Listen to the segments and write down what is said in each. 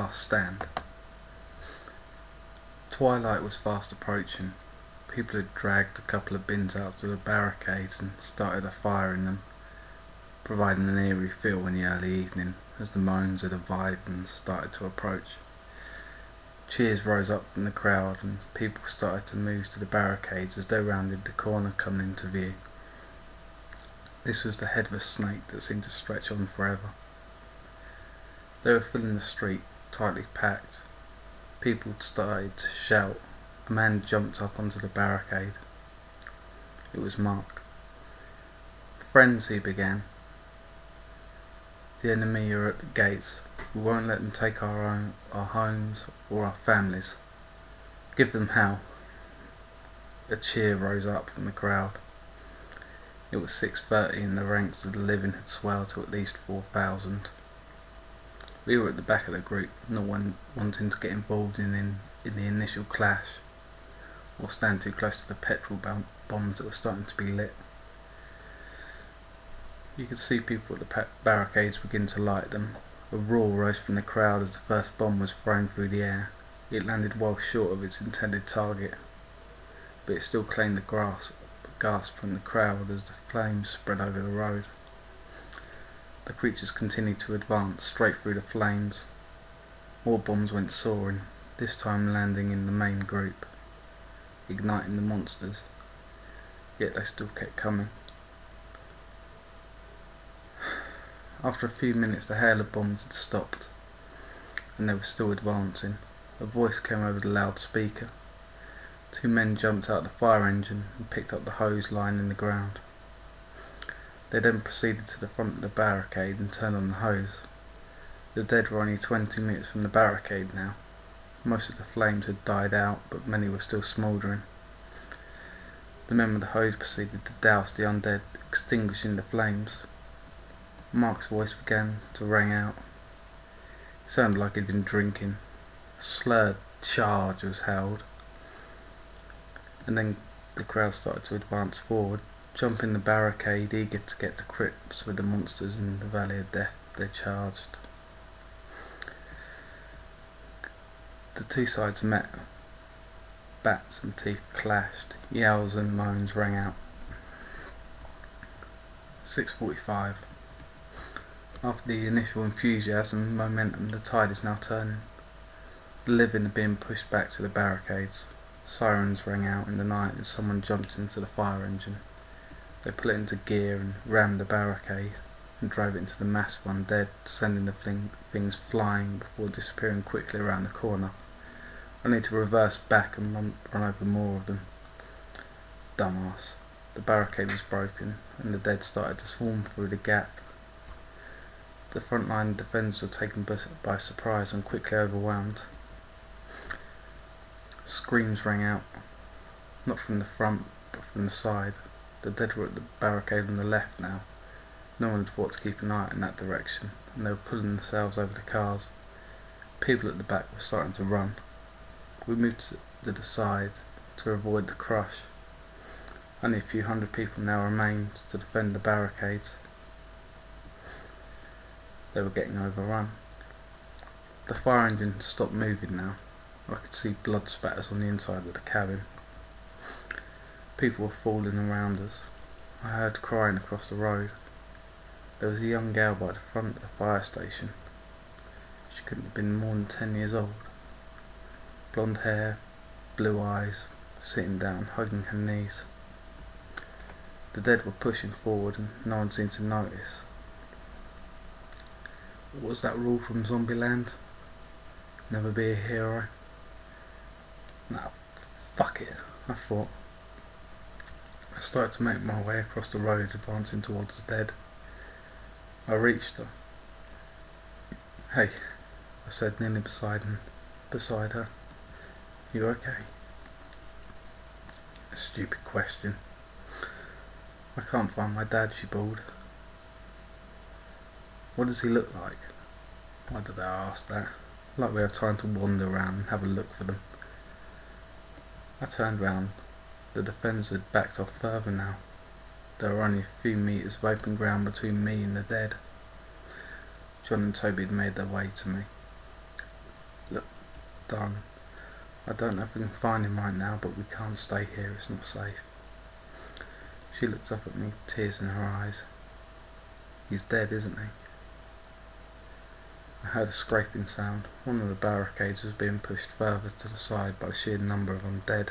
last stand. Twilight was fast approaching. People had dragged a couple of bins out to the barricades and started a fire in them, providing an eerie feel in the early evening as the moans of the vibes started to approach. Cheers rose up from the crowd and people started to move to the barricades as they rounded the corner coming into view. This was the head of a snake that seemed to stretch on forever. They were filling the street, tightly packed. People started to shout. A man jumped up onto the barricade. It was Mark. "Friends," he began. "The enemy are at the gates. We won't let them take our homes or our families. Give them hell." A cheer rose up from the crowd. It was 6:30 and the ranks of the living had swelled to at least 4,000. We were at the back of the group, not wanting to get involved in the initial clash or stand too close to the petrol bombs that were starting to be lit. You could see people at the barricades begin to light them. A roar rose from the crowd as the first bomb was thrown through the air. It landed well short of its intended target, but it still claimed the gasp from the crowd as the flames spread over the road. The creatures continued to advance straight through the flames. More bombs went soaring, this time landing in the main group, igniting the monsters, yet they still kept coming. After a few minutes the hail of bombs had stopped, and they were still advancing. A voice came over the loudspeaker. Two men jumped out of the fire engine and picked up the hose lying in the ground. They then proceeded to the front of the barricade and turned on the hose. The dead were only 20 minutes from the barricade now. Most of the flames had died out, but many were still smouldering. The men with the hose proceeded to douse the undead, extinguishing the flames. Mark's voice began to ring out. It sounded like he'd been drinking. A slurred charge was held, and then the crowd started to advance forward, jumping the barricade, eager to get to grips with the monsters in the valley of death they charged. The two sides met. Bats and teeth clashed. Yells and moans rang out. 6:45. After the initial enthusiasm and momentum, the tide is now turning. The living are being pushed back to the barricades. Sirens rang out in the night as someone jumped into the fire engine. They put it into gear and rammed the barricade and drove it into the mass of undead, sending the things flying before disappearing quickly around the corner, only to reverse back and run over more of them. Dumbass. The barricade was broken and the dead started to swarm through the gap. The frontline defenders were taken by surprise and quickly overwhelmed. Screams rang out, not from the front but from the side. The dead were at the barricade on the left now. No one had thought to keep an eye in that direction, and they were pulling themselves over the cars. People at the back were starting to run. We moved to the side to avoid the crush. Only a few hundred people now remained to defend the barricades. They were getting overrun. The fire engine stopped moving now. I could see blood spatters on the inside of the cabin. People were falling around us. I heard crying across the road. There was a young girl by the front of the fire station. She couldn't have been more than 10 years old. Blonde hair, blue eyes, sitting down, hugging her knees. The dead were pushing forward and no one seemed to notice. What was that rule from Zombieland? Never be a hero? Nah, fuck it, I thought. I started to make my way across the road, advancing towards the dead. I reached her. "Hey," I said, kneeling beside her. "You okay?" A stupid question. "I can't find my dad," she bawled. "What does he look like?" Why did I ask that? Like we have time to wander around and have a look for them. I turned round. The defenders had backed off further now. There were only a few metres of open ground between me and the dead. John and Toby had made their way to me. done. I don't know if we can find him right now, but we can't stay here, it's not safe. She looks up at me, tears in her eyes. He's dead, isn't he? I heard a scraping sound. One of the barricades was being pushed further to the side by the sheer number of undead.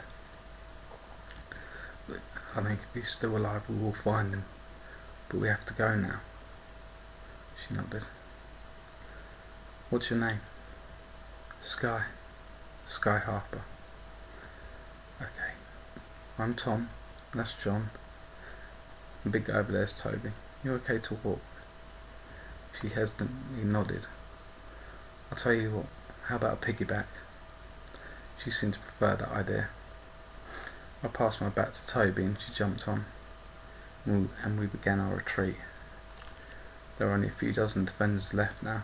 Look, I think if he's still alive we will find him, but we have to go now. She nodded. What's your name? Sky. Sky Harper. Okay. I'm Tom. That's John. The big guy over there's Toby. You okay to walk? She hesitantly nodded. I'll tell you what, how about a piggyback? She seemed to prefer that idea. I passed my back to Toby and she jumped on, and we began our retreat. There were only a few dozen defenders left now,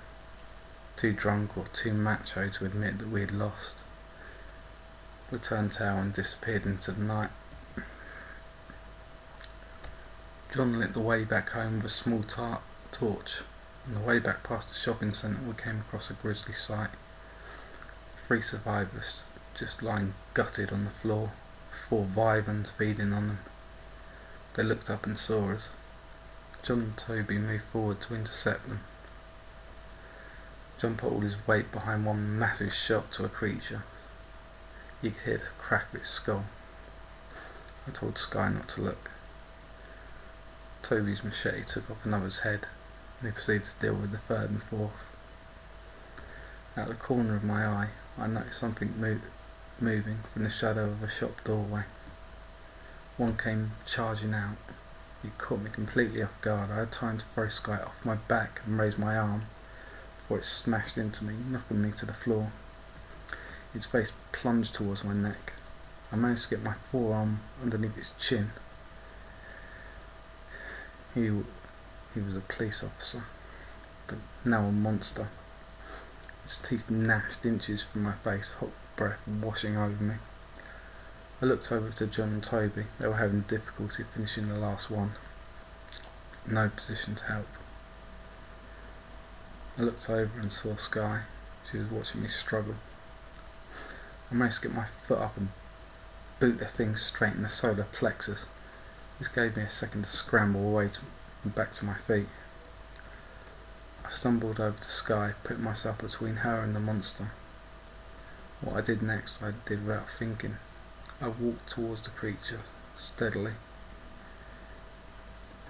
too drunk or too macho to admit that we had lost. We turned tail and disappeared into the night. John lit the way back home with a small torch. On the way back past the shopping centre we came across a grisly sight. 3 survivors just lying gutted on the floor, 4 Vivans feeding on them. They looked up and saw us. John and Toby moved forward to intercept them. John put all his weight behind one massive shot to a creature. You could hear the crack of its skull. I told Sky not to look. Toby's machete took off another's head, and he proceeded to deal with the 3rd and 4th. Out the corner of my eye, I noticed something moving from the shadow of a shop doorway. One came charging out. It caught me completely off guard. I had time to throw Sky off my back and raise my arm before it smashed into me, knocking me to the floor. Its face plunged towards my neck. I managed to get my forearm underneath its chin. He was a police officer, but now a monster. Its teeth gnashed inches from my face, hot breath washing over me. I looked over to John and Toby. They were having difficulty finishing the last one. No position to help. I looked over and saw Sky. She was watching me struggle. I managed to get my foot up and boot the thing straight in the solar plexus. This gave me a second to scramble away back to my feet. I stumbled over to Sky, putting myself between her and the monster. What I did next I did without thinking. I walked towards the creature, steadily.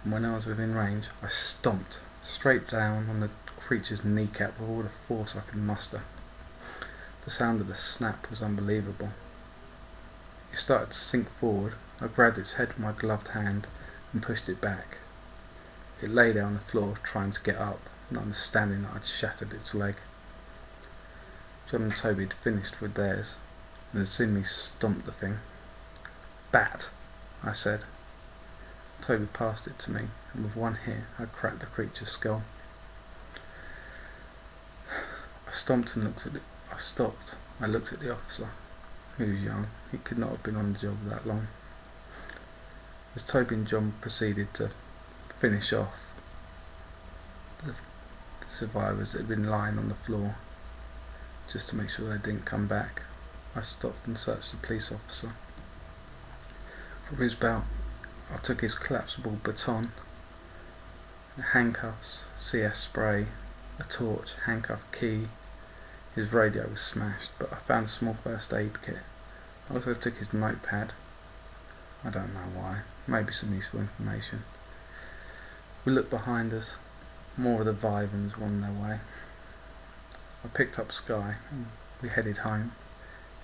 And when I was within range, I stomped straight down on the creature's kneecap with all the force I could muster. The sound of the snap was unbelievable. It started to sink forward. I grabbed its head with my gloved hand and pushed it back. It lay there on the floor trying to get up, not understanding that I'd shattered its leg. John and Toby had finished with theirs and had seen me stomp the thing. Bat, I said. Toby passed it to me, and with one hit I cracked the creature's skull. I stomped and looked at it. I stopped. I looked at the officer. He was young. He could not have been on the job that long. As Toby and John proceeded to finish off the survivors that had been lying on the floor, just to make sure they didn't come back, I stopped and searched the police officer. From his belt, I took his collapsible baton, handcuffs, CS spray, a torch, handcuff key. His radio was smashed, but I found a small first aid kit. I also took his notepad. I don't know why. Maybe some useful information. We looked behind us. More of the Vivans were on their way. I picked up Sky and we headed home,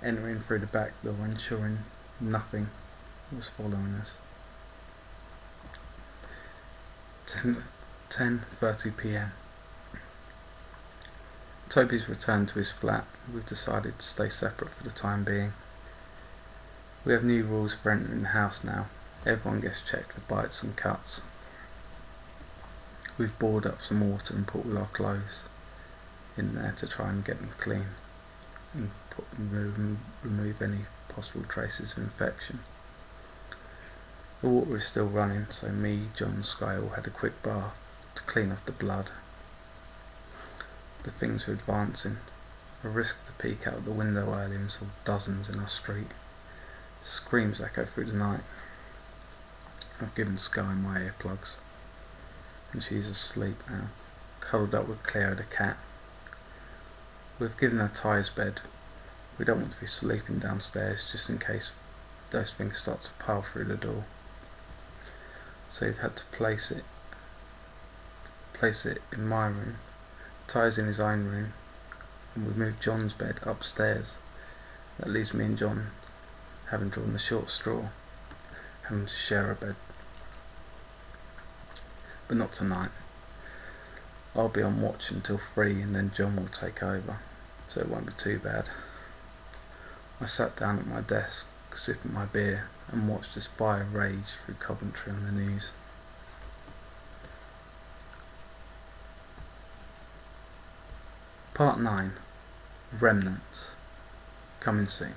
entering through the back door, ensuring nothing was following us. 10:30 p.m. Toby's returned to his flat. We've decided to stay separate for the time being. We have new rules for entering the house now. Everyone gets checked for bites and cuts. We've bored up some water and put all our clothes in there to try and get them clean and remove any possible traces of infection. The water is still running, so me, John and Sky all had a quick bath to clean off the blood. The things are advancing. I risked a peek out the window early and saw dozens in our street. Screams echo through the night. I've given Sky my earplugs, and she's asleep now, cuddled up with Cleo the cat. We've given her Ty's bed. We don't want to be sleeping downstairs just in case those things start to pile through the door. So we've had to place it in my room. Ty's in his own room, and we've moved John's bed upstairs. That leaves me and John, having drawn the short straw, having to share a bed. But not tonight. I'll be on watch until 3 and then John will take over, so it won't be too bad. I sat down at my desk, sipping my beer, and watched as fire raged through Coventry on the news. Part 9. Remnants. Coming soon.